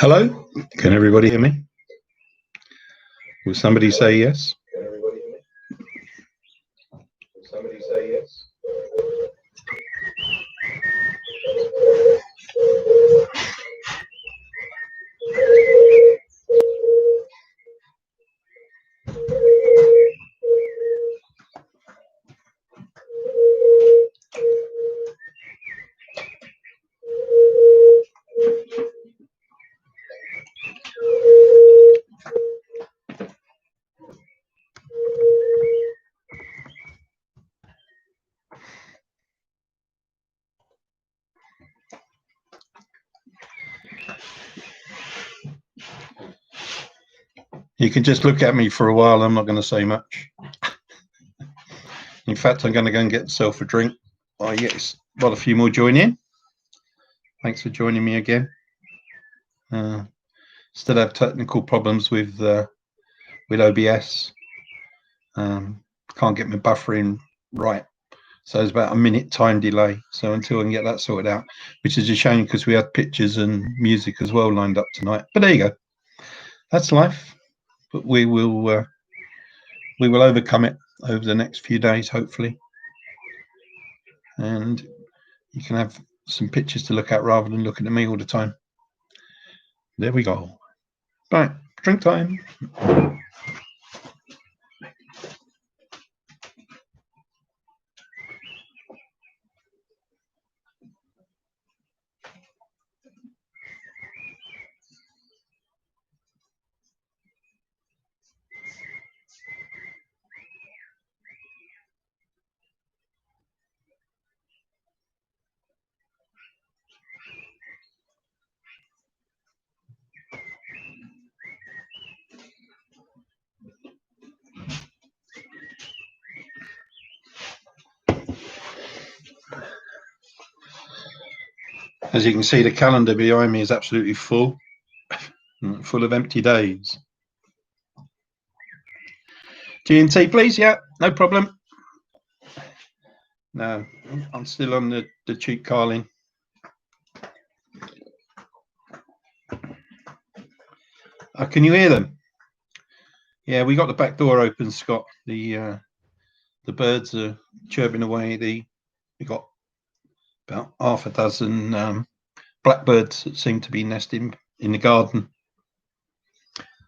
Hello, can everybody hear me? Will somebody say yes? Can everybody hear me? Will somebody say yes? You can just look at me for a while. I'm not going to say much. In fact, I'm going to go and get myself a drink. Oh, yes, got a few more join in. Thanks for joining me again. Still have technical problems with OBS. Can't get my buffering right. So there's about a minute time delay. So until I can get that sorted out, which is a shame because we had pictures and music as well lined up tonight. But there you go. That's life. But we will overcome it over the next few days, hopefully. And you can have some pictures to look at rather than looking at me all the time. There we go. Right, drink time. As you can see, the calendar behind me is absolutely full of empty days. G&T, please. Yeah, no problem. No, I'm still on the cheek Carling. Can you hear them? Yeah, we got the back door open, Scott. The birds are chirping away. We got about half a dozen blackbirds that seem to be nesting in the garden.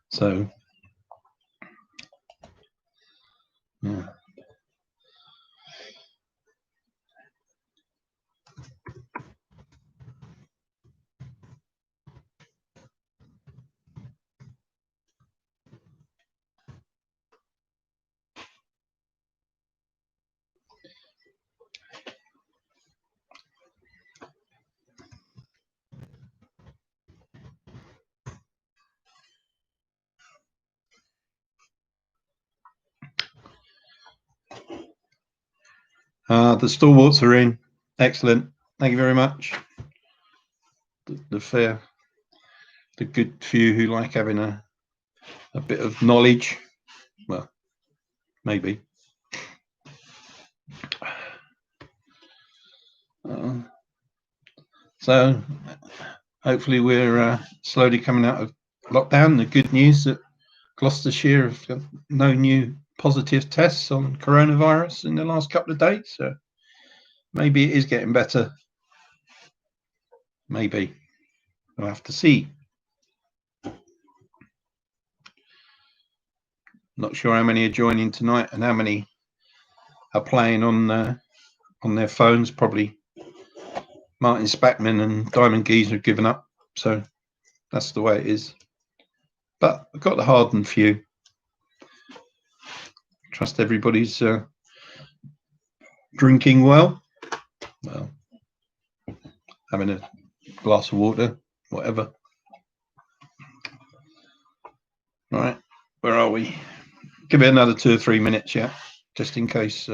So, yeah. The stalwarts are in. Excellent. Thank you very much. The good few who like having a bit of knowledge. Well, maybe. So hopefully we're slowly coming out of lockdown. The good news that Gloucestershire have got no new positive tests on coronavirus in the last couple of days. So maybe it is getting better. Maybe. We'll have to see. Not sure how many are joining tonight and how many are playing on their phones. Probably Martin Spackman and Diamond Geezer have given up. So that's the way it is. But I've got the hardened few. Trust everybody's drinking well. Well, having a glass of water, whatever. All right, where are we? Give it another 2 or 3 minutes, yeah, just in case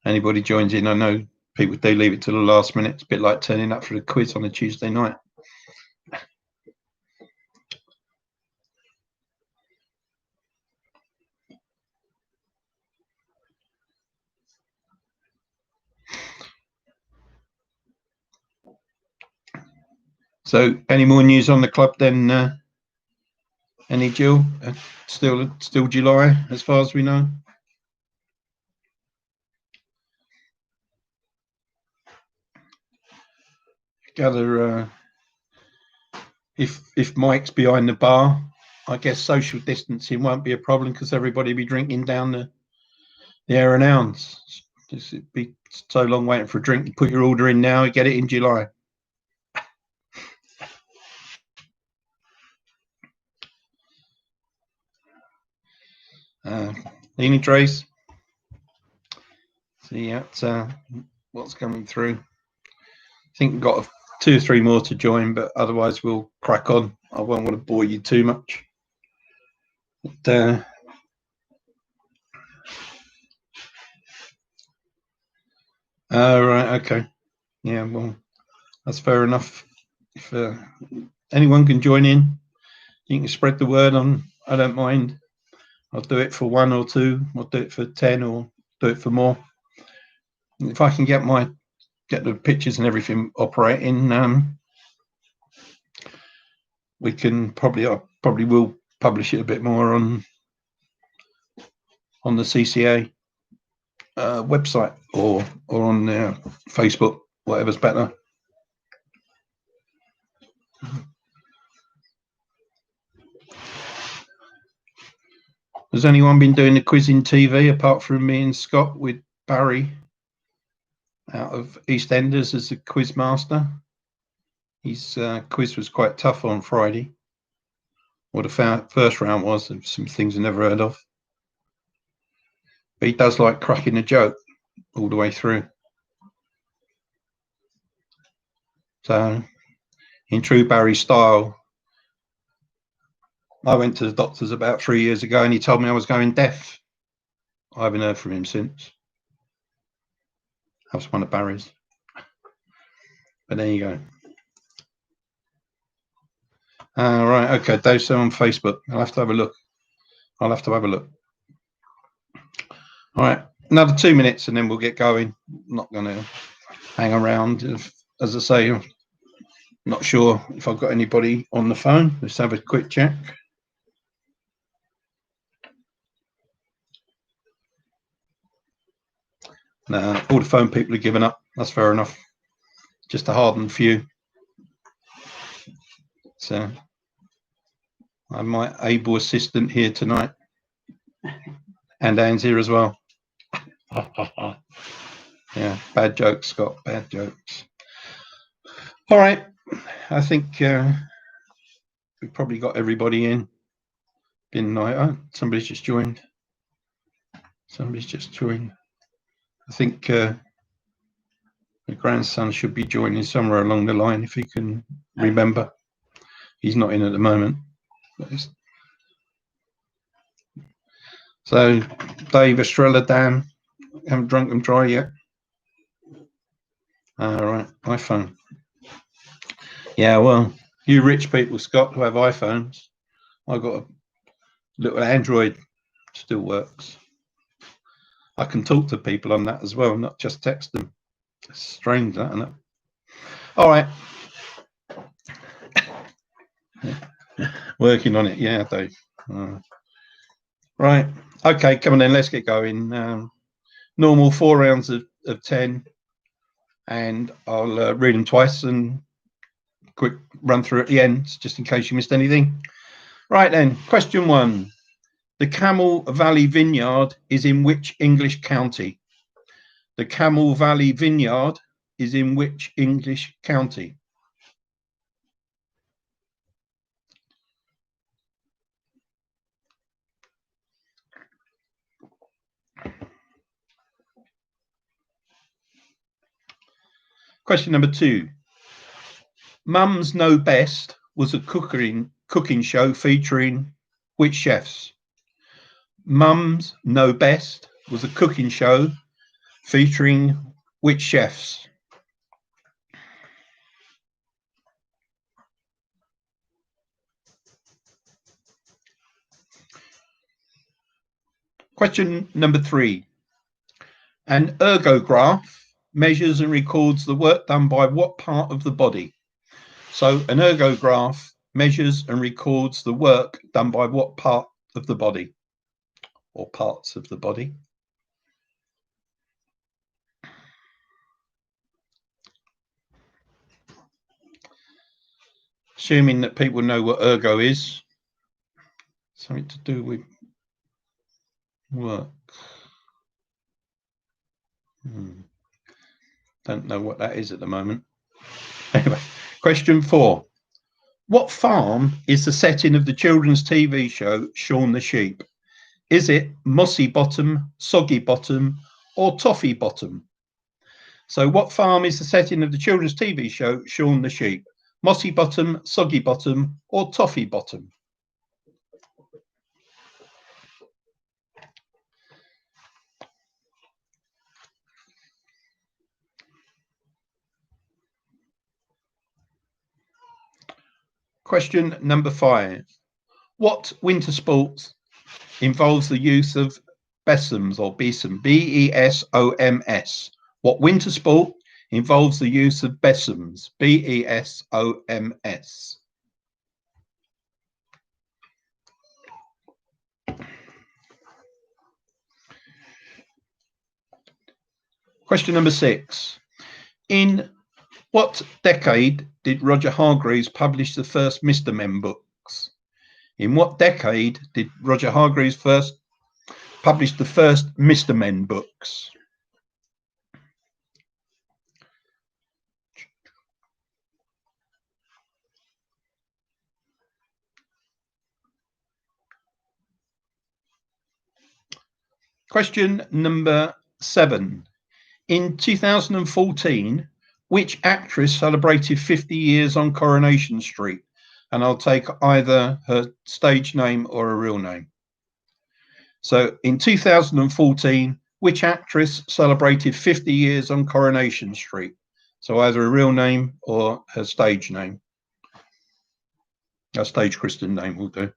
anybody joins in. I know people do leave it to the last minute. It's a bit like turning up for a quiz on a Tuesday night. So, any more news on the club then? Any, Jill? Still July, as far as we know. Gather if Mike's behind the bar, I guess social distancing won't be a problem because everybody will be drinking down the Hare and Hounds. It'd be so long waiting for a drink. You put your order in now, you get it in July. Any trays? See what's coming through. I think we've got 2 or 3 more to join, but otherwise we'll crack on. I won't want to bore you too much. But, right, okay. Yeah, well, that's fair enough. If anyone can join in, you can spread the word on. I don't mind. I'll do it for 1 or 2. I'll do it for 10 or do it for more. If I can get the pictures and everything operating, we can I probably will publish it a bit more on the CCA website or on Facebook, whatever's better. Has anyone been doing the quizzing TV apart from me and Scott, with Barry out of EastEnders as the quiz master? His quiz was quite tough on Friday. Well, the first round was some things I never heard of. But he does like cracking a joke all the way through. So, in true Barry style, I went to the doctors about 3 years ago and he told me I was going deaf. I haven't heard from him since. That was one of Barry's. But there you go. Right, okay, Dave, so on Facebook. I'll have to have a look. All right, another 2 minutes and then we'll get going. I'm not going to hang around. As I say, I'm not sure if I've got anybody on the phone. Let's have a quick check. No, all the phone people are giving up. That's fair enough. Just a hardened few. So I'm my able assistant here tonight. And Anne's here as well. Yeah, bad jokes, Scott, bad jokes. All right, I think we've probably got everybody in. Somebody's just joined. I think the grandson should be joining somewhere along the line if he can remember. He's not in at the moment. So, Dave, Estrella, Dan, haven't drunk them dry yet. All right, iPhone. Yeah, well, you rich people, Scott, who have iPhones, I've got a little Android, still works. I can talk to people on that as well, not just text them. It's strange, that, isn't it? All right. Working on it, yeah, Dave. Right. Okay, come on then, let's get going. Normal 4 rounds of 10, and I'll read them twice and quick run through at the end, just in case you missed anything. Right then, question 1. The Camel Valley Vineyard is in which English county? The Camel Valley Vineyard is in which English county? Question number 2. Mums Know Best was a cooking show featuring which chefs? Mums Know Best was a cooking show featuring which chefs? Question number 3. An ergograph measures and records the work done by what part of the body? So an ergograph measures and records the work done by what part of the body or parts of the body? Assuming that people know what ergo is, something to do with work. Don't know what that is at the moment. Anyway, question 4. What farm is the setting of the children's TV show Shaun the Sheep? Is it Mossy Bottom, Soggy Bottom, or Toffee Bottom? So what farm is the setting of the children's TV show Shaun the Sheep? Mossy Bottom, Soggy Bottom, or Toffee Bottom? Question number 5. What winter sports involves the use of besoms or besom? B-E-S-O-M-S. What winter sport involves the use of besoms? B-E-S-O-M-S. Question number 6. In what decade did Roger Hargreaves publish the first Mr. Men books? In what decade did Roger Hargreaves first publish the first Mr. Men books? Question number 7. In 2014, which actress celebrated 50 years on Coronation Street? And I'll take either her stage name or a real name. So in 2014, which actress celebrated 50 years on Coronation Street? So either a real name or her stage name. A stage Christian name will do.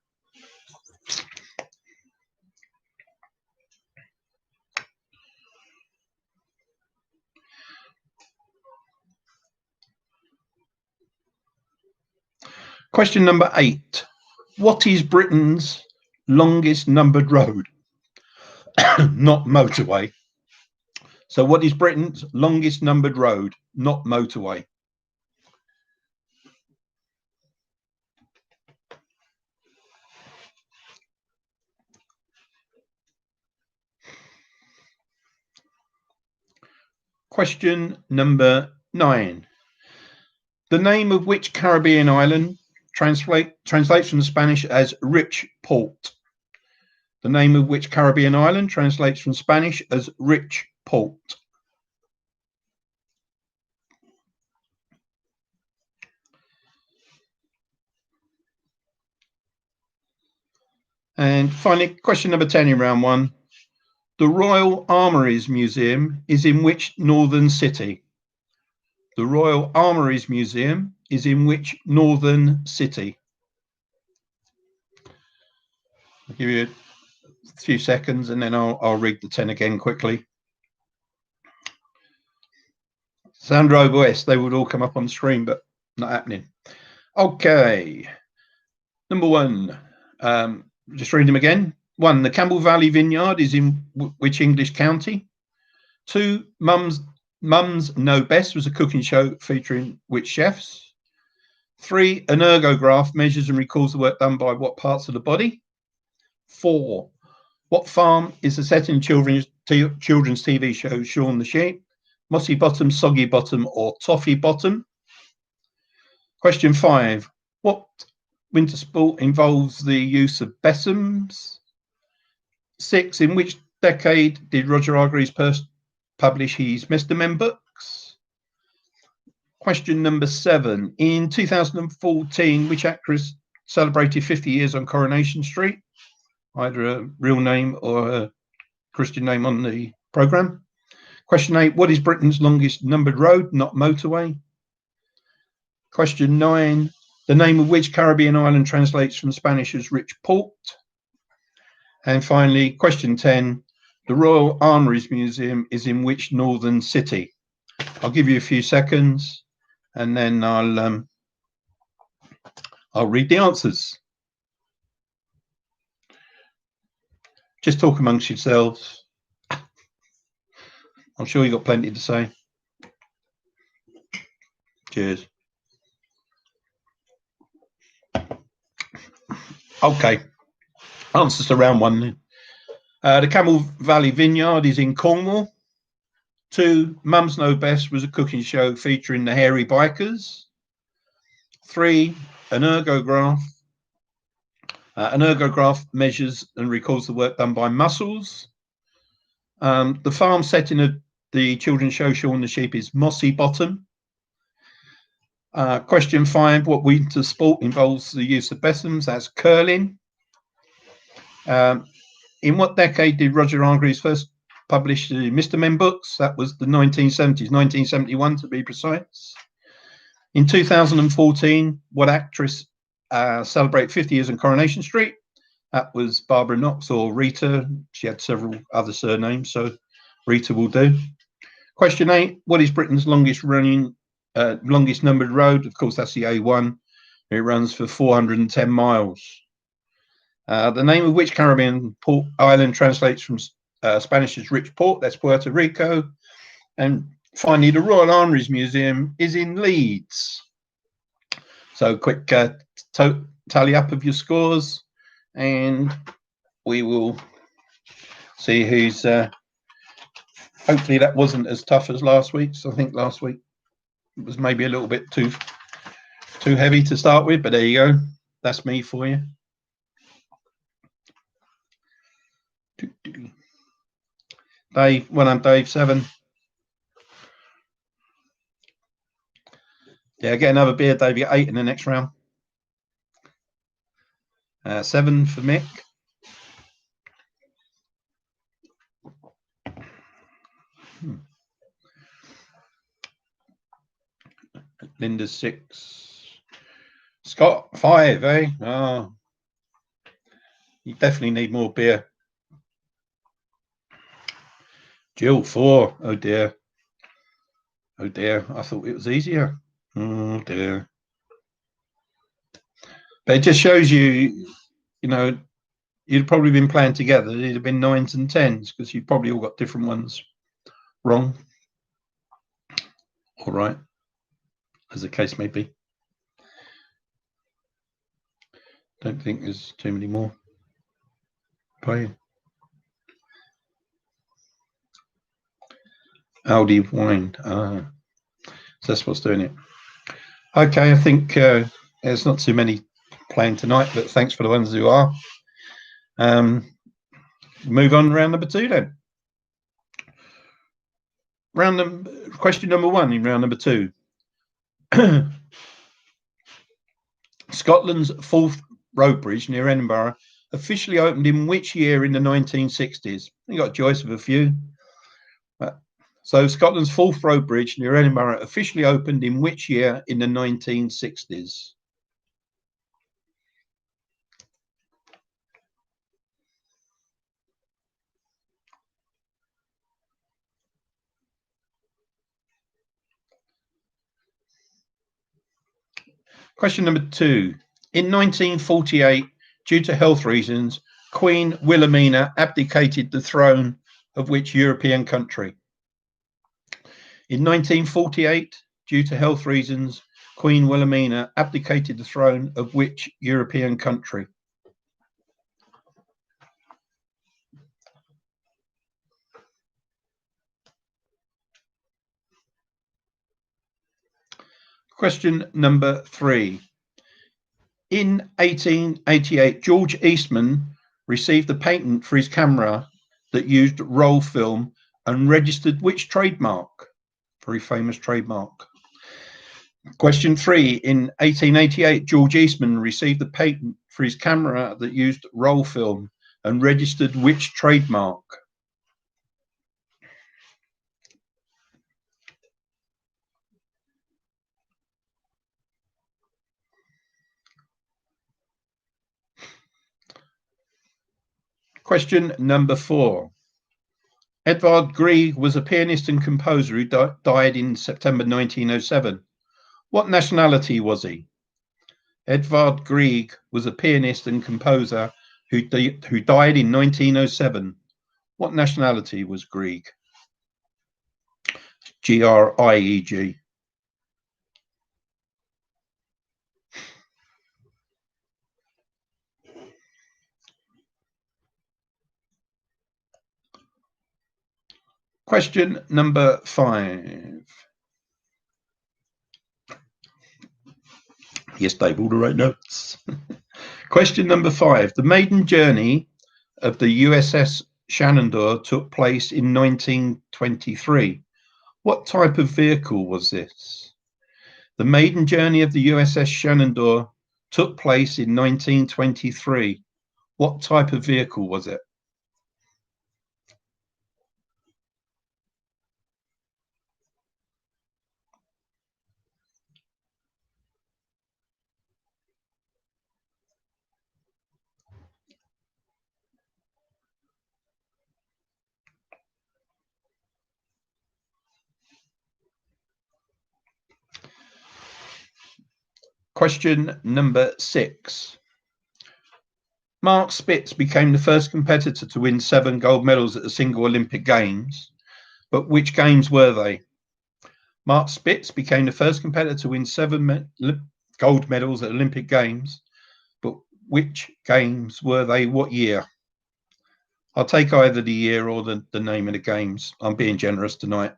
Question number 8. What is Britain's longest numbered road? Not motorway. So what is Britain's longest numbered road? Not motorway. Question number 9. The name of which Caribbean island translates from Spanish as rich port? The name of which Caribbean island translates from Spanish as rich port? And finally, question number 10 in round 1. The Royal Armouries Museum is in which northern city? The Royal Armouries Museum is in which northern city? I'll give you a few seconds and then I'll read the 10 again quickly. Sandro West, they would all come up on the screen, but not happening. Okay. Number 1, just read them again. 1, the Campbell Valley Vineyard is in which English county? 2, Mum's Know Best was a cooking show featuring which chefs? 3, an ergograph measures and records the work done by what parts of the body? 4, what farm is the setting of children's TV show Shaun the Sheep? Mossy Bottom, Soggy Bottom, or Toffee Bottom? Question 5, what winter sport involves the use of besoms? 6, in which decade did Roger Hargreaves first publish his Mr. Men books? Question number 7, in 2014, which actress celebrated 50 years on Coronation Street? Either a real name or a Christian name on the programme. Question 8, what is Britain's longest numbered road? Not motorway. Question 9, the name of which Caribbean island translates from Spanish as rich port? And finally, question 10, the Royal Armouries Museum is in which northern city? I'll give you a few seconds and then I'll I'll read the answers. Just talk amongst yourselves. I'm sure you've got plenty to say. Cheers. Okay. Answers to round one. The Camel Valley Vineyard is in Cornwall. 2, Mums Know Best was a cooking show featuring the Hairy Bikers. 3, an ergograph. An ergograph measures and records the work done by muscles. The farm setting of the children's show Shaun the Sheep is Mossy Bottom. Question 5, what winter sport involves the use of besoms? That's curling. In what decade did Roger Hargreaves first publish the Mr. Men books? That was the 1970s, 1971 to be precise. In 2014, what actress celebrated 50 years on Coronation Street? That was Barbara Knox or Rita. She had several other surnames, so Rita will do. Question 8, what is Britain's longest numbered road? Of course, that's the A1. It runs for 410 miles. The name of which Caribbean island translates from Spanish as rich port? That's Puerto Rico. And finally, the Royal Armouries Museum is in Leeds. So quick tally up of your scores, and we will see who's... hopefully that wasn't as tough as last week's. I think last week it was maybe a little bit too heavy to start with, but there you go. That's me for you. Dave, well done, Dave. 7. Yeah, get another beer, Dave. You get 8 in the next round. 7 for Mick. Linda's 6. Scott, 5, eh? Oh, you definitely need more beer. Jill, 4. Oh dear. Oh dear. I thought it was easier. Oh dear. But it just shows you, you know, you'd probably been playing together. It'd have been 9s and 10s because you probably all got different ones wrong. All right. As the case may be. Don't think there's too many more playing. Aldi wine. So that's what's doing it. Okay, I think there's not too many playing tonight, but thanks for the ones who are. Move on round number 2 then. Question number 1 in round number 2. Scotland's Forth Road Bridge near Edinburgh officially opened in which year in the 1960s? You got a choice of a few. So Scotland's Forth Road Bridge near Edinburgh officially opened in which year in the 1960s? Question number 2. In 1948, due to health reasons, Queen Wilhelmina abdicated the throne of which European country? In 1948, due to health reasons, Queen Wilhelmina abdicated the throne of which European country? Question number 3. In 1888, George Eastman received a patent for his camera that used roll film and registered which trademark? Very famous trademark. Question 3. In 1888, George Eastman received a patent for his camera that used roll film and registered which trademark? Question number 4. Edvard Grieg was a pianist and composer who died in September 1907. What nationality was he? Edvard Grieg was a pianist and composer who died in 1907. What nationality was Grieg? Grieg. Question number 5. Yes, Dave, all the right notes. Question number 5. The maiden journey of the USS Shenandoah took place in 1923. What type of vehicle was this? The maiden journey of the USS Shenandoah took place in 1923. What type of vehicle was it? Question number 6. Mark Spitz became the first competitor to win 7 gold medals at the single Olympic Games, but which games were they? Mark Spitz became the first competitor to win 7 gold medals at Olympic Games, but which games were they? What year? I'll take either the year or the name of the games. I'm being generous tonight.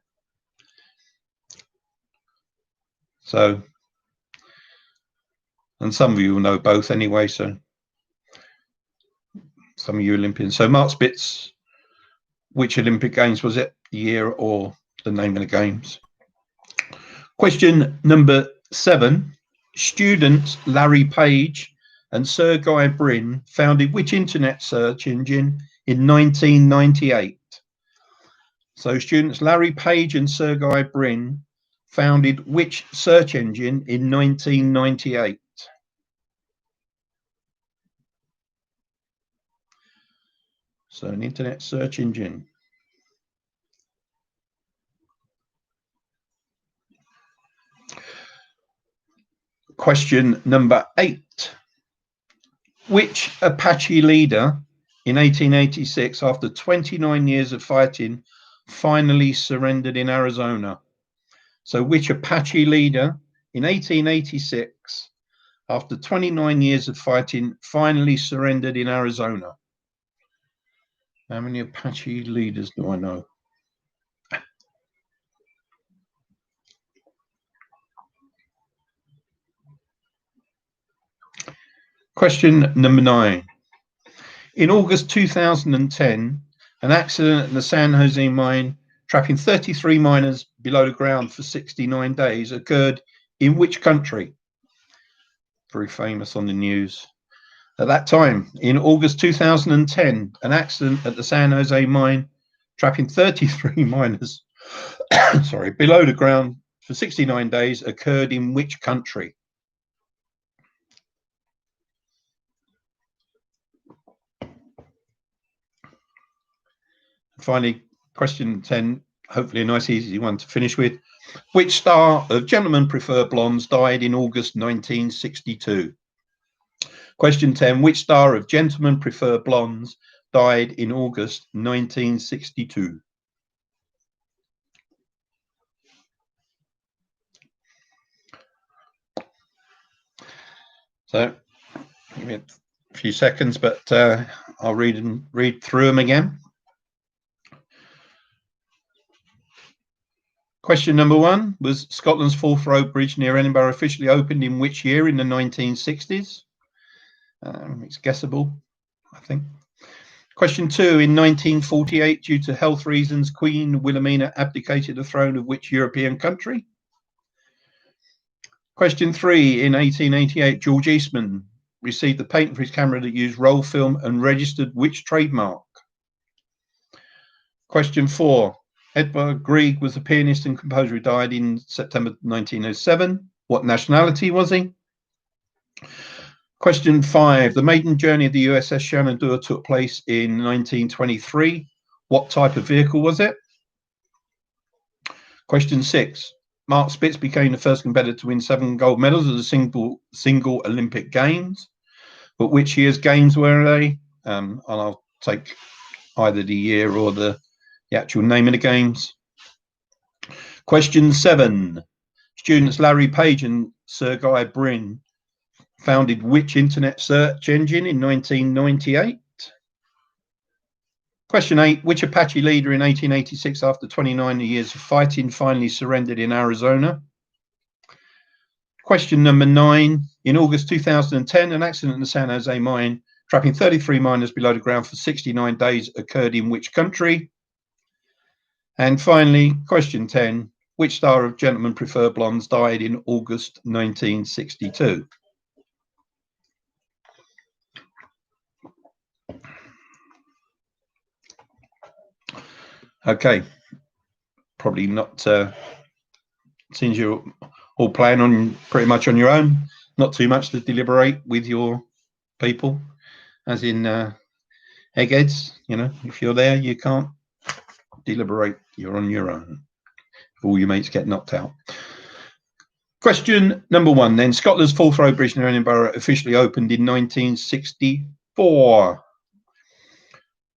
So, and some of you will know both anyway, so some of you Olympians. So Mark Spitz, which Olympic Games was it? The year or the name of the games? Question number 7. Students Larry Page and Sergey Brin founded which internet search engine in 1998? So students Larry Page and Sergey Brin founded which search engine in 1998? So an internet search engine. Question number 8. Which Apache leader in 1886, after 29 years of fighting, finally surrendered in Arizona? So which Apache leader in 1886, after 29 years of fighting, finally surrendered in Arizona? How many Apache leaders do I know? Question number 9. In August 2010, an accident at the San Jose mine, trapping 33 miners below the ground for 69 days, occurred in which country? Very famous on the news. At that time, in August 2010, an accident at the San Jose mine, trapping 33 miners below the ground for 69 days, occurred in which country? Finally, question 10, hopefully a nice easy one to finish with. Which star of Gentlemen Prefer Blondes died in August 1962? Question 10, which star of Gentlemen Prefer Blondes died in August 1962? So, give me a few seconds, but I'll read through them again. Question number 1 was Scotland's Forth Road Bridge near Edinburgh officially opened in which year in the 1960s? It's guessable, I think. Question 2, in 1948, due to health reasons, Queen Wilhelmina abdicated the throne of which European country? Question 3, in 1888, George Eastman received the patent for his camera that used roll film and registered which trademark? Question 4, Edvard Grieg was a pianist and composer who died in September 1907. What nationality was he? Question 5, the maiden journey of the USS Shenandoah took place in 1923. What type of vehicle was it? Question 6, Mark Spitz became the first competitor to win 7 gold medals at the single Olympic Games. But which year's games were they? And I'll take either the year or the actual name of the games. Question 7. Students Larry Page and Sergey Brin founded which internet search engine in 1998? Question 8. Which Apache leader in 1886, after 29 years of fighting, finally surrendered in Arizona? Question number 9. In August 2010, an accident in the San Jose mine, trapping 33 miners below the ground for 69 days, occurred in which country? And finally, question 10. Which star of Gentlemen Prefer Blondes died in August 1962? Okay, probably not, since you're all playing on pretty much on your own, not too much to deliberate with your people, as in eggheads. You know, if you're there, you can't deliberate, you're on your own. All your mates get knocked out. Question number 1 then. Scotland's Forth Road Bridge near Edinburgh officially opened in 1964.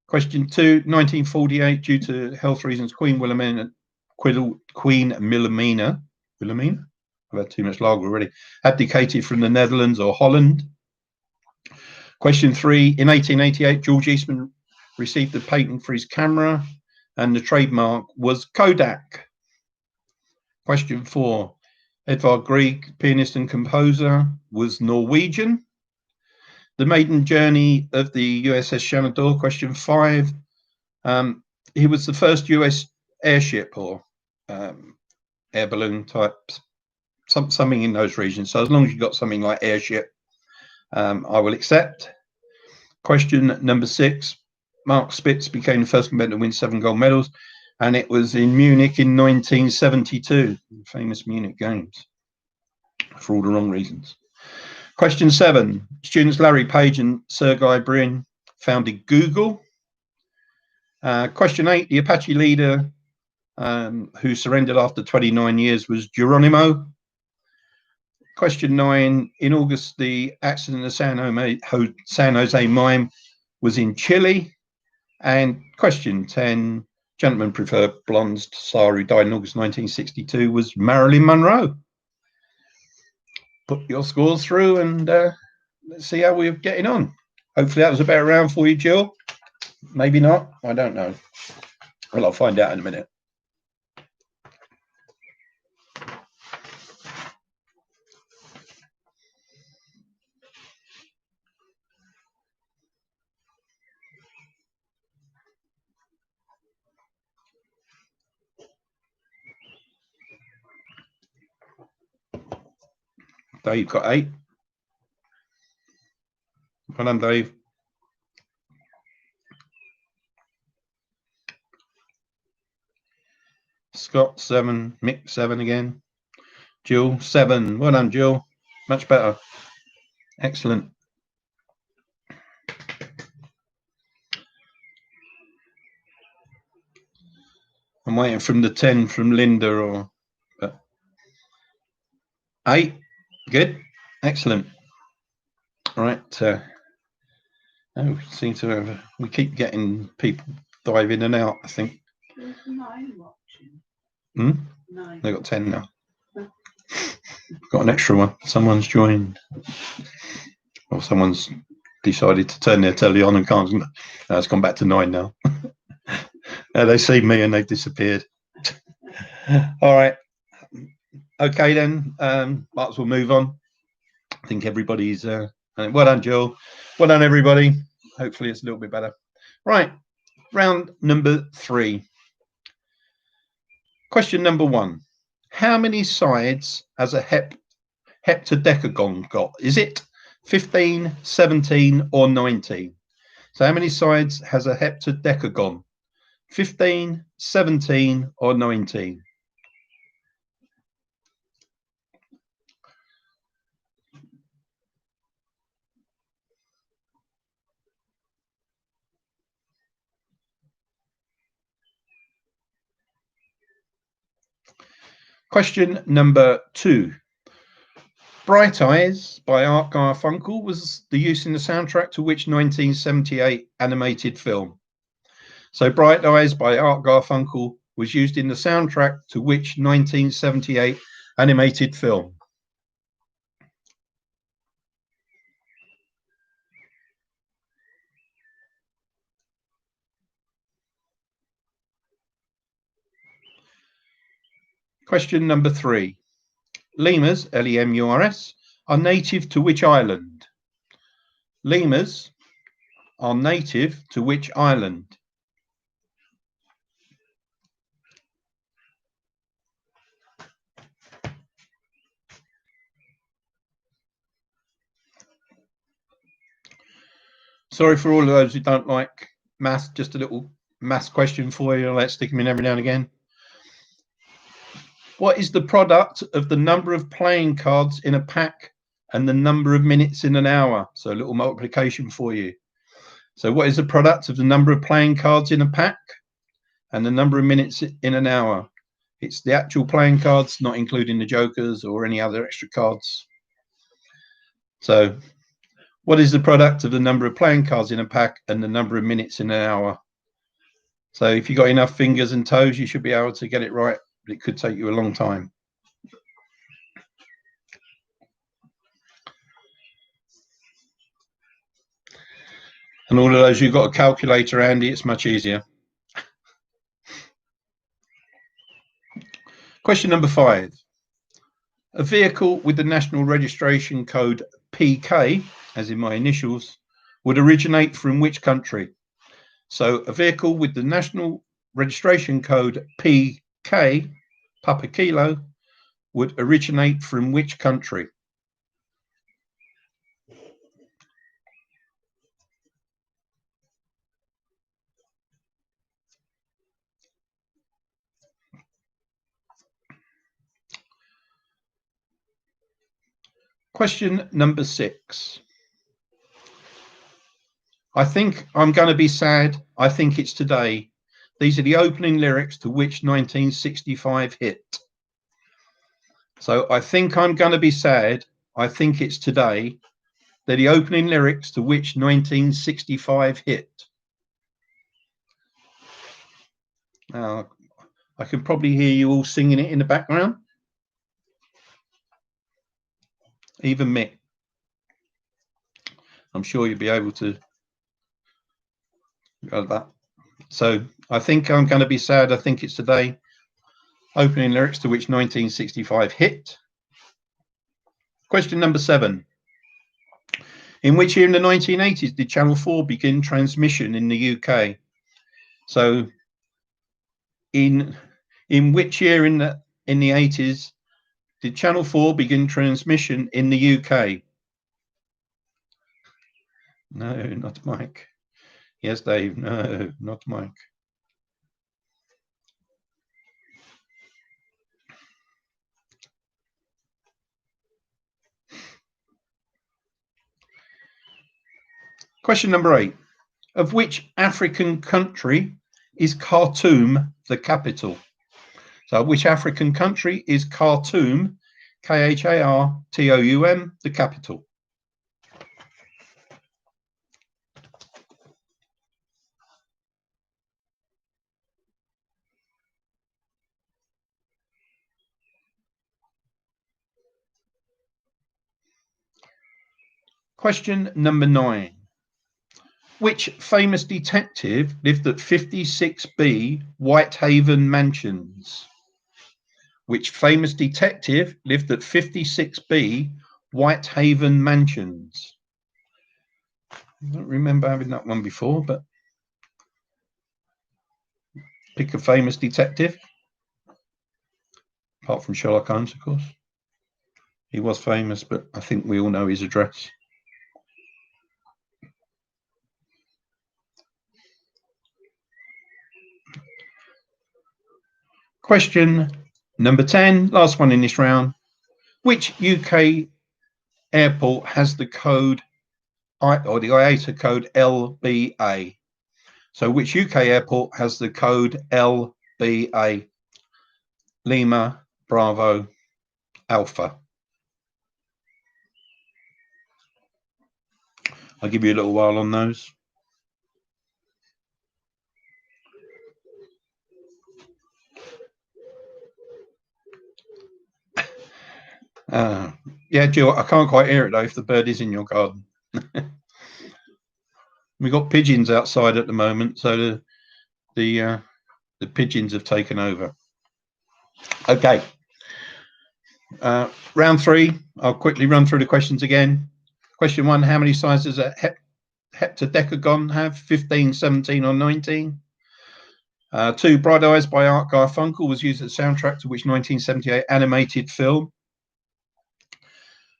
Question 2. 1948, due to health reasons, Queen Wilhelmina, I've had too much lager already, abdicated from the Netherlands or Holland. Question 3. In 1888, George Eastman received the patent for his camera, and the trademark was Kodak. Question 4. Edvard Grieg, pianist and composer, was Norwegian. The maiden journey of the USS Shenandoah. Question 5. He was the first US airship or air balloon type, something in those regions. So as long as you got something like airship, I will accept. Question number 6. Mark Spitz became the first competitor to win 7 gold medals, and it was in Munich in 1972, the famous Munich Games, for all the wrong reasons. Question 7. Students Larry Page and Sergey Brin founded Google. Question 8. The Apache leader who surrendered after 29 years was Geronimo. Question 9. In August, the accident at San Jose mine was in Chile. And question 10. Gentlemen Prefer Blondes star who died in August 1962 was Marilyn Monroe. Put your scores through and let's see how we're getting on. Hopefully that was a better round for you, Jill. Maybe not. I don't know. Well, I'll find out in a minute. Dave got 8. Well done, Dave. Scott 7, Mick 7 again. Jill 7. Well done, Jill. Much better. Excellent. I'm waiting from the 10 from Linda or 8. Good. Excellent. All right. Oh, seem to have, we keep getting people dive in and out, I think. There's 9 watching. 9. They've got 10 now. Got an extra one. Someone's joined. Or someone's decided to turn their telly on and can't. It's gone back to 9 now. They see me and they've disappeared. All right. Okay then. Might as well move on. I think everybody's well done, Jill. Well done, everybody. Hopefully it's a little bit better. Right. Round number 3. Question number 1. How many sides has a heptadecagon got? Is it 15, 17, or 19? So how many sides has a heptadecagon? 15, 17, or 19? Question number 2. Bright Eyes by Art Garfunkel was the use in the soundtrack to which 1978 animated film? So Bright Eyes by Art Garfunkel was used in the soundtrack to which 1978 animated film? Question number 3. Lemurs, Lemurs, are native to which island? Lemurs are native to which island? Sorry for all of those who don't like maths, just a little maths question for you. Let's stick them in every now and again. What is the product of the number of playing cards in a pack and the number of minutes in an hour? So a little multiplication for you. So what is the product of the number of playing cards in a pack and the number of minutes in an hour? It's the actual playing cards, not including the jokers or any other extra cards. So what is the product of the number of playing cards in a pack and the number of minutes in an hour? So if you've got enough fingers and toes, you should be able to get it right, but it could take you a long time. And all of those who've got a calculator handy, it's much easier. Question number 5. A vehicle with the national registration code PK, as in my initials, would originate from which country? So a vehicle with the national registration code PK, Papa Kilo, would originate from which country? Question number 6. I think I'm going to be sad. I think it's today. These are the opening lyrics to which 1965 hit. So I think I'm going to be sad. I think it's today. They're the opening lyrics to which 1965 hit. Now, I can probably hear you all singing it in the background. Even me. I'm sure you'll be able to go that. So I think I'm going to be sad. I think it's today. Opening lyrics to which 1965 hit. Question number 7. In which year in the 1980s did Channel 4 begin transmission in the UK? So in which year in the 80s did Channel 4 begin transmission in the UK? No, not Mike. Yes, Dave. No, not Mike. Question number 8. Of which African country is Khartoum the capital? So which African country is Khartoum, Khartoum, the capital? Question number 9. Which famous detective lived at 56B Whitehaven Mansions? Which famous detective lived at 56B Whitehaven Mansions? I don't remember having that one before, but pick a famous detective. Apart from Sherlock Holmes, of course. He was famous, but I think we all know his address. Question number 10, last one in this round. Which UK airport has the code or the IATA code LBA? So which UK airport has the code LBA? Lima, Bravo, Alpha. I'll give you a little while on those. Yeah, Jill, I can't quite hear it though if the bird is in your garden. We've got pigeons outside at the moment, so the pigeons have taken over. Okay. Round 3, I'll quickly run through the questions again. Question 1, how many sizes a heptadecagon have? 15, 17 or 19? 2, Bright Eyes by Art Garfunkel was used as a soundtrack to which 1978 animated film?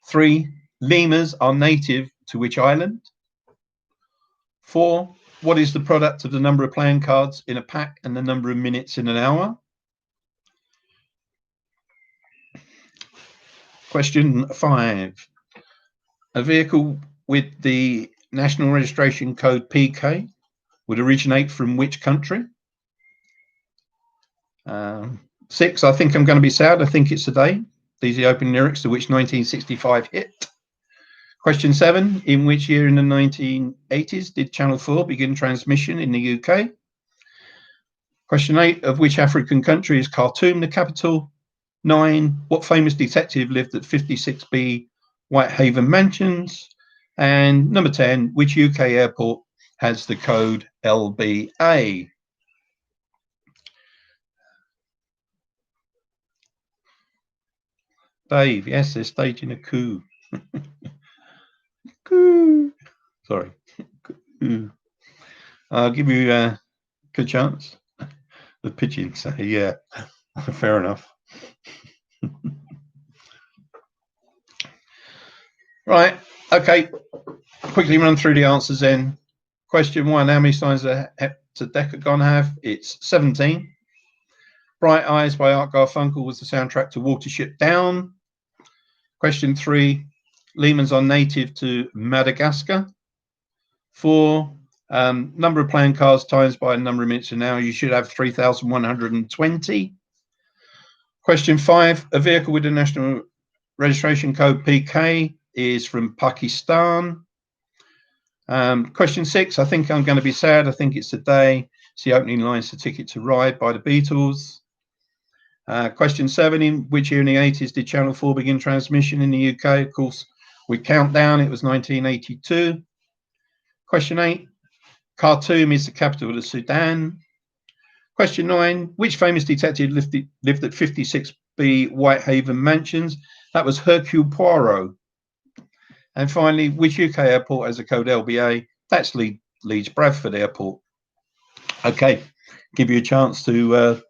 3, lemurs are native to which island? 4, what is the product of the number of playing cards in a pack and the number of minutes in an hour? Question 5, a vehicle with the national registration code PK would originate from which country? 6, I think I'm going to be sad. I think it's today. These are the opening lyrics to which 1965 hit. Question 7, in which year in the 1980s did Channel 4 begin transmission in the UK? Question 8, of which African country is Khartoum the capital? 9, what famous detective lived at 56B Whitehaven Mansions? And number 10, which UK airport has the code LBA? Dave, yes, they're staging a coup. Coup. Sorry. Coup. I'll give you a good chance. The pigeons say, yeah, fair enough. Right, okay. Quickly run through the answers then. Question 1, how many sizes does a heptadecagon have? It's 17. Bright Eyes by Art Garfunkel was the soundtrack to Watership Down. Question 3, lemurs are native to Madagascar. 4, number of playing cards times by number of minutes an hour, you should have 3,120. Question 5, a vehicle with a national registration code PK is from Pakistan. Question 6, I think I'm going to be sad. I think it's today. It's the opening lines to Ticket to Ride by the Beatles. Question 7, in which year in the 80s did Channel 4 begin transmission in the UK? Of course, we count down. It was 1982. Question 8, Khartoum is the capital of Sudan. Question 9, which famous detective lived at 56B Whitehaven Mansions? That was Hercule Poirot. And finally, which UK airport has a code LBA? That's Leeds Bradford Airport. Okay, give you a chance to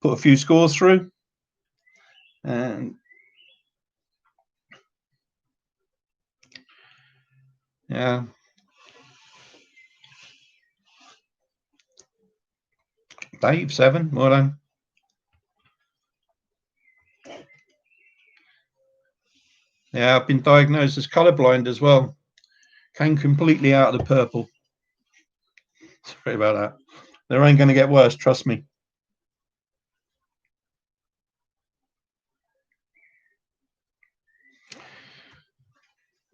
put a few scores through. And yeah. Dave, 7, well done. Yeah, I've been diagnosed as colourblind as well. Came completely out of the purple. Sorry about that. They ain't going to get worse, trust me.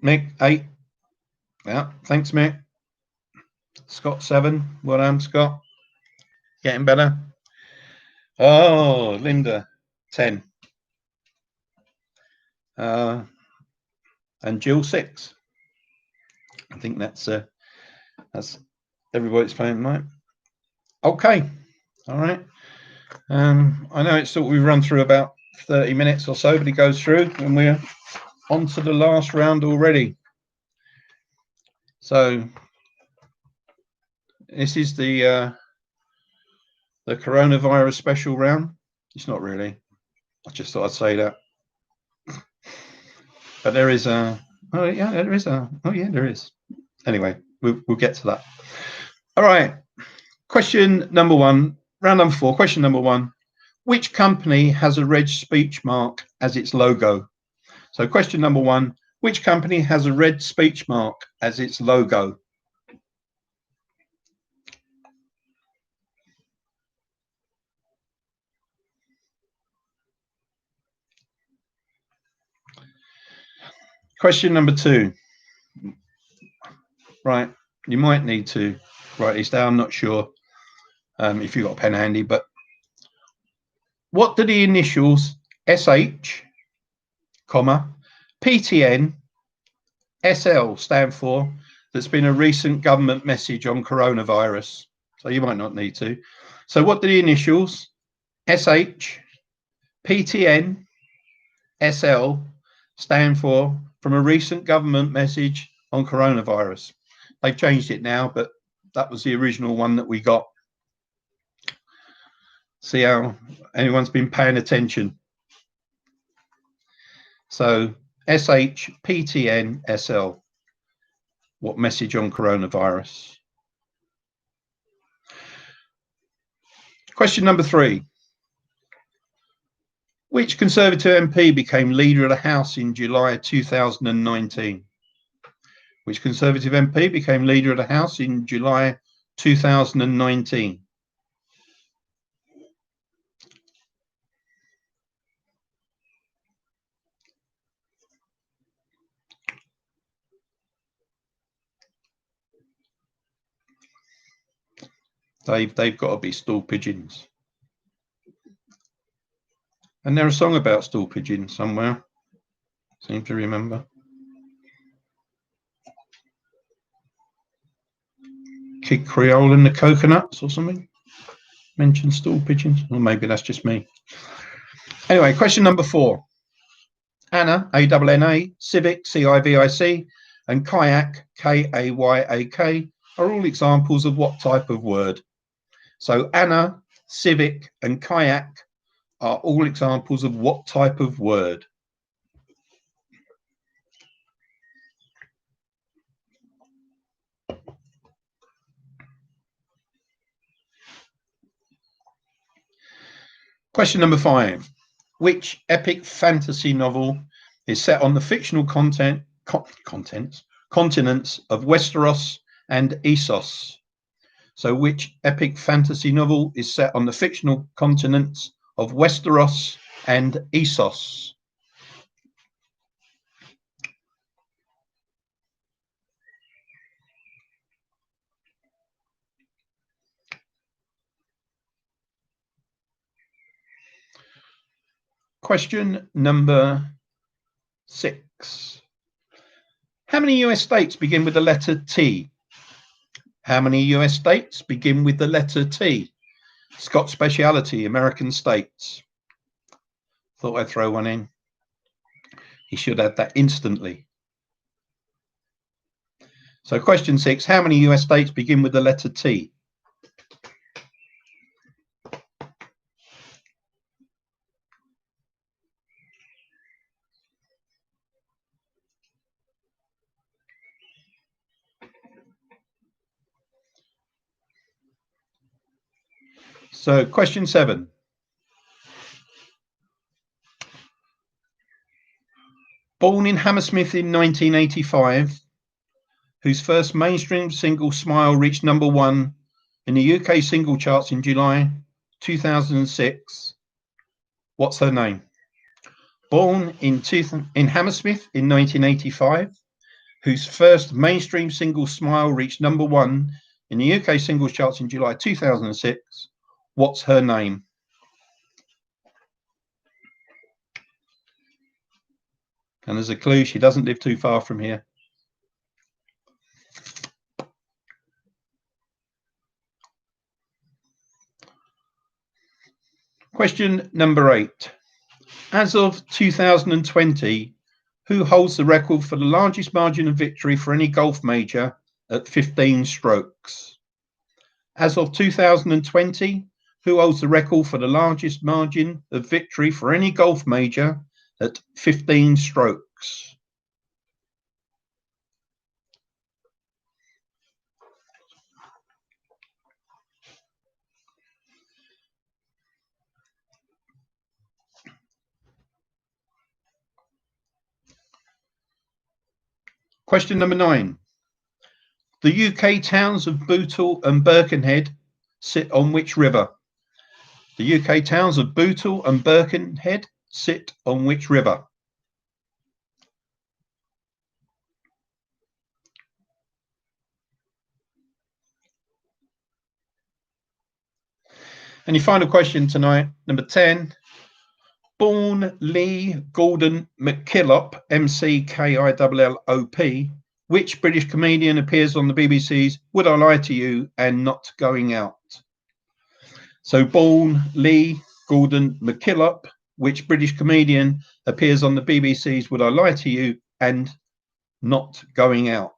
Mick, 8. Yeah, thanks, Mick. Scott, 7. Well done, Scott. Getting better. Oh, Linda, 10. And Jill, 6. I think that's everybody's playing tonight. Okay, all right. I know it's sort of, we've run through about 30 minutes or so, but it goes through, and we're on to the last round already. So this is the coronavirus special round. It's not really. I just thought I'd say that. But there is a. Oh yeah, there is a. Oh yeah, there is. Anyway, we'll get to that. All right. Question number 1, round number 4. Question number 1. Which company has a red speech mark as its logo? So question number 1. Which company has a red speech mark as its logo? Question number 2. Right, you might need to write this down. I'm not sure if you've got a pen handy, but what do the initials SH, comma, PTN, SL stand for? That's been a recent government message on coronavirus. So you might not need to. So what do the initials SH, PTN, SL stand for from a recent government message on coronavirus? They've changed it now, but that was the original one that we got. See how anyone's been paying attention. So SH, PTN, SL. What message on coronavirus? Question number 3. Which Conservative MP became Leader of the House in July 2019? Which Conservative MP became Leader of the House in July 2019? They've got to be stool pigeons. And there's a song about stool pigeons somewhere. Seem to remember. Kid Creole and the Coconuts or something. Mention stool pigeons. Or maybe that's just me. Anyway, question number 4. Anna, A-N-N-A, Civic, C-I-V-I-C, and Kayak, K-A-Y-A-K, are all examples of what type of word? So Anna, Civic, and Kayak are all examples of what type of word? Question number 5. Which epic fantasy novel is set on the fictional continents of Westeros and Essos? So which epic fantasy novel is set on the fictional continents of Westeros and Essos? Question number 6. How many US states begin with the letter T? How many US states begin with the letter T? Scott's speciality, American states. Thought I'd throw one in. He should add that instantly. So question 6, how many US states begin with the letter T? So question 7. Born in Hammersmith in 1985, whose first mainstream single Smile reached #1 in the UK single charts in July 2006. What's her name? Born in Hammersmith in 1985, whose first mainstream single Smile reached #1 in the UK singles charts in July 2006. What's her name? And there's a clue, she doesn't live too far from here. Question number 8. As of 2020, who holds the record for the largest margin of victory for any golf major at 15 strokes? As of 2020, who holds the record for the largest margin of victory for any golf major at 15 strokes? Question number 9. The UK towns of Bootle and Birkenhead sit on which river? The UK towns of Bootle and Birkenhead sit on which river? And your final question tonight, number 10. Bourne Lee Gordon McKillop, McKillop, which British comedian appears on the BBC's Would I Lie to You and Not Going Out? So Bourne Lee Gordon McKillop, which British comedian appears on the BBC's Would I Lie to You and Not Going Out?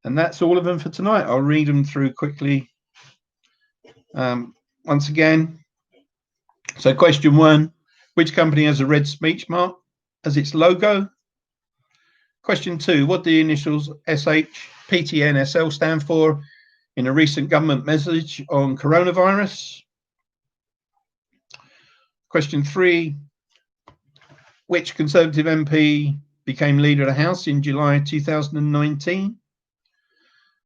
And that's all of them for tonight. I'll read them through quickly. Once again, so question 1, which company has a red speech mark as its logo? Question 2, what do the initials SH, PTN, SL stand for in a recent government message on coronavirus? Question 3, which Conservative MP became Leader of the House in July 2019?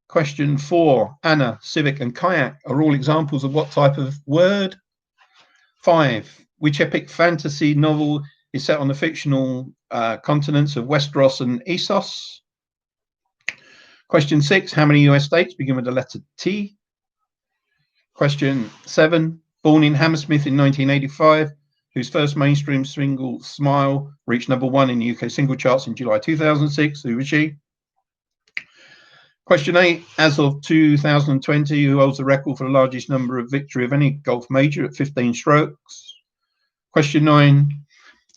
Question 4, Anna, civic and kayak are all examples of what type of word? 5, which epic fantasy novel is set on the fictional continents of Westeros and Essos? Question 6, how many US states begin with the letter T? Question 7, born in Hammersmith in 1985, whose first mainstream single, Smile, reached #1 in the UK single charts in July 2006. Who was she? Question 8, as of 2020, who holds the record for the largest number of victory of any golf major at 15 strokes? Question 9,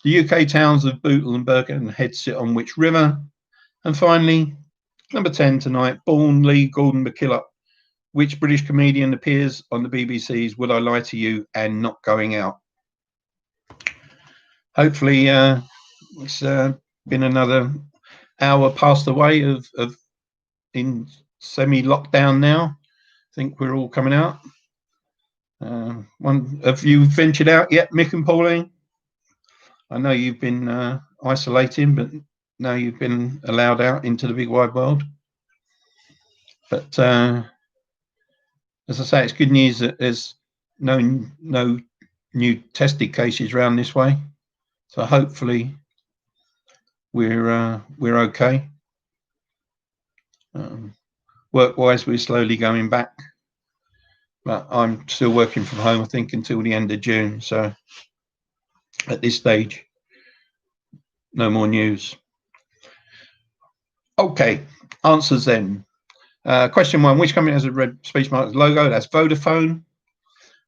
the UK towns of Bootle and Birkenhead sit on which river? And finally, number 10 tonight, Bourne Lee Gordon McKillop, which British comedian appears on the BBC's Would I Lie to You and Not Going Out? Hopefully it's been another hour passed away of in semi-lockdown now. I think we're all coming out. Have you ventured out yet, Mick and Pauline? I know you've been isolating, but now you've been allowed out into the big wide world. But as I say, it's good news that there's no new tested cases around this way. So hopefully we're okay. Work-wise, we're slowly going back, but I'm still working from home, I think, until the end of June. So at this stage, no more news. Okay, answers then. Question 1, which company has a red speech mark as logo? That's Vodafone.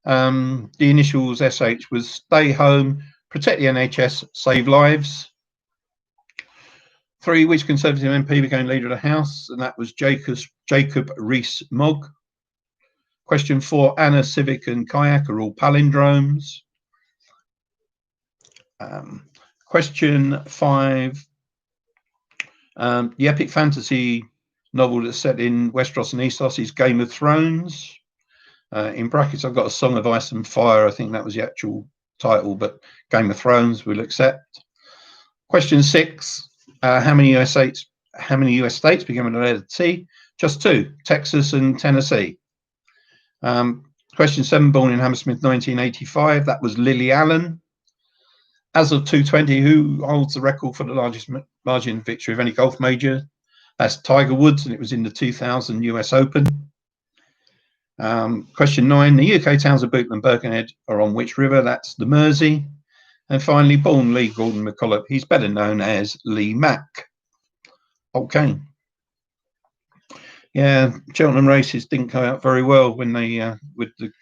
The initials SH was stay home, protect the NHS, save lives. 3, which Conservative MP became Leader of the House? And that was Jacob Rees-Mogg. Question 4, Anna, civic and kayak are all palindromes. Question 5, the epic fantasy novel that's set in Westeros and Essos is Game of Thrones. In brackets, I've got A Song of Ice and Fire. I think that was the actual title, but Game of Thrones we'll accept. Question 6, how many US states begin with the letter T? Just 2, Texas and Tennessee. Question 7, born in Hammersmith 1985, that was Lily Allen. As of 220, who holds the record for the largest margin victory of any golf major? That's Tiger Woods, and it was in the 2000 US Open. Question 9, the UK towns of Bootle and Birkenhead are on which river? That's the Mersey. And finally, Bourne Lee Gordon McKillop, he's better known as Lee Mack. Okay. Yeah, Cheltenham races didn't go out very well when they with the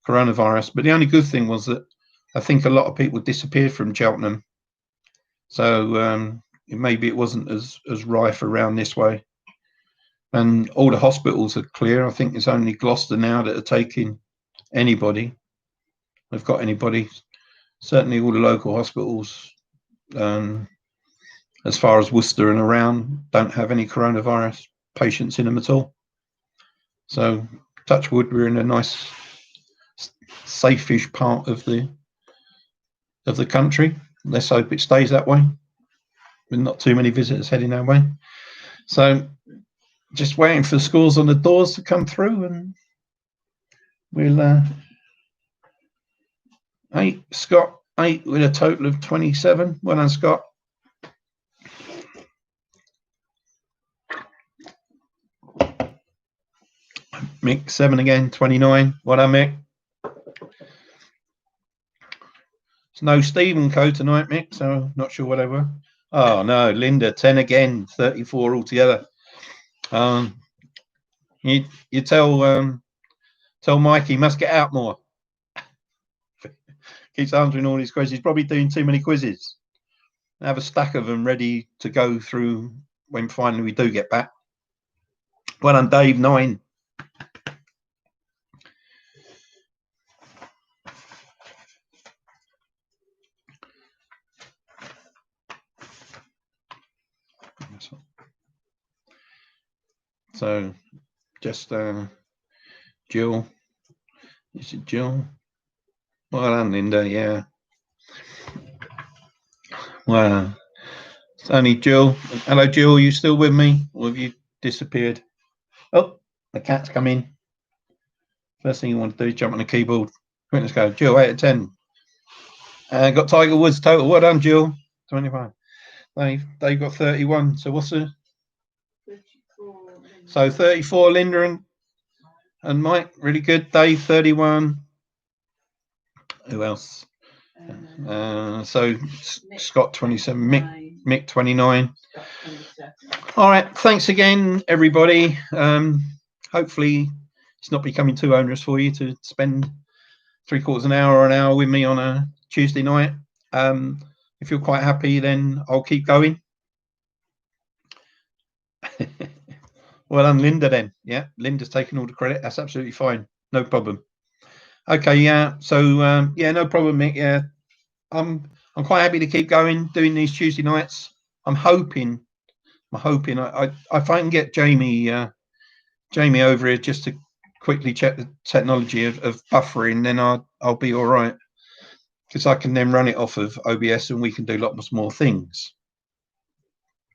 coronavirus, but the only good thing was that I think a lot of people disappeared from Cheltenham, so maybe it wasn't as rife around this way. And all the hospitals are clear. I think it's only Gloucester now that are taking anybody. They've got anybody. Certainly all the local hospitals, as far as Worcester and around, don't have any coronavirus patients in them at all. So touch wood, we're in a nice, safe-ish part of the country. Let's hope it stays that way, with not too many visitors heading our way. So just waiting for scores on the doors to come through, and we'll 8, Scott 8 with a total of 27. Well done, Scott. Mick 7 again, 29. Well done, Mick. It's no Stephen Co tonight, Mick, so not sure what they were. Oh no, Linda, 10 again, 34 altogether. You tell Mike he must get out more. Keeps answering all these questions. He's probably doing too many quizzes. I have a stack of them ready to go through when finally we do get back. Well done, Dave, 9. So just Jill. Is it Jill? Well done, Linda, yeah. Well, it's only Jill. Hello, Jill, are you still with me? Or have you disappeared? Oh, the cat's come in. First thing you want to do is jump on the keyboard. Quick, let's go. Jill, 8 out of 10. Got Tiger Woods total. Well done, Jill. 25. They've got 31. So what's the... 34. So 34, Linda and Mike. Really good. Dave, 31. Who else? So Scott, 27. Mick, 29. All right. Thanks again, everybody. Hopefully it's not becoming too onerous for you to spend 3/4 an hour or an hour with me on a Tuesday night. If you're quite happy, then I'll keep going. Well done, Linda, then. Yeah, Linda's taking all the credit. That's absolutely fine. No problem. Okay, yeah. So yeah, no problem, Mick. Yeah, I'm quite happy to keep going, doing these Tuesday nights. I'm hoping if I can get Jamie over here just to quickly check the technology of buffering, then I'll be all right, because I can then run it off of OBS and we can do lots more things.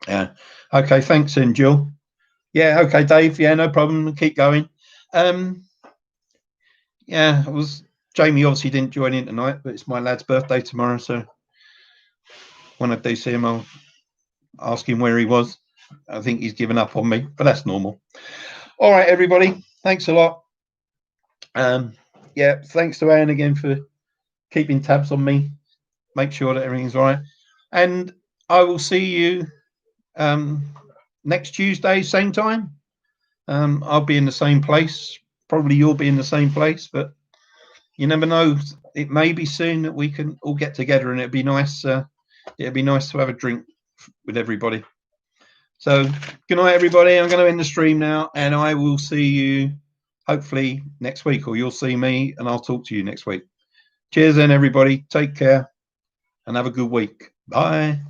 Yeah. Okay. Thanks, then, Jill. Yeah. Okay, Dave. Yeah, no problem. Keep going. Yeah, it was Jamie. Obviously didn't join in tonight, but it's my lad's birthday tomorrow, so when I do see him, I'll ask him where he was. I think he's given up on me, but that's normal. All right, everybody. Thanks a lot. Yeah, thanks to Anne again for keeping tabs on me. Make sure that everything's all right. And I will see you next Tuesday, same time. I'll be in the same place. Probably you'll be in the same place, but you never know. It may be soon that we can all get together, and it'd be nice. It'd be nice to have a drink with everybody. So good night, everybody. I'm going to end the stream now, and I will see you hopefully next week, or you'll see me and I'll talk to you next week. Cheers then, everybody. Take care and have a good week. Bye.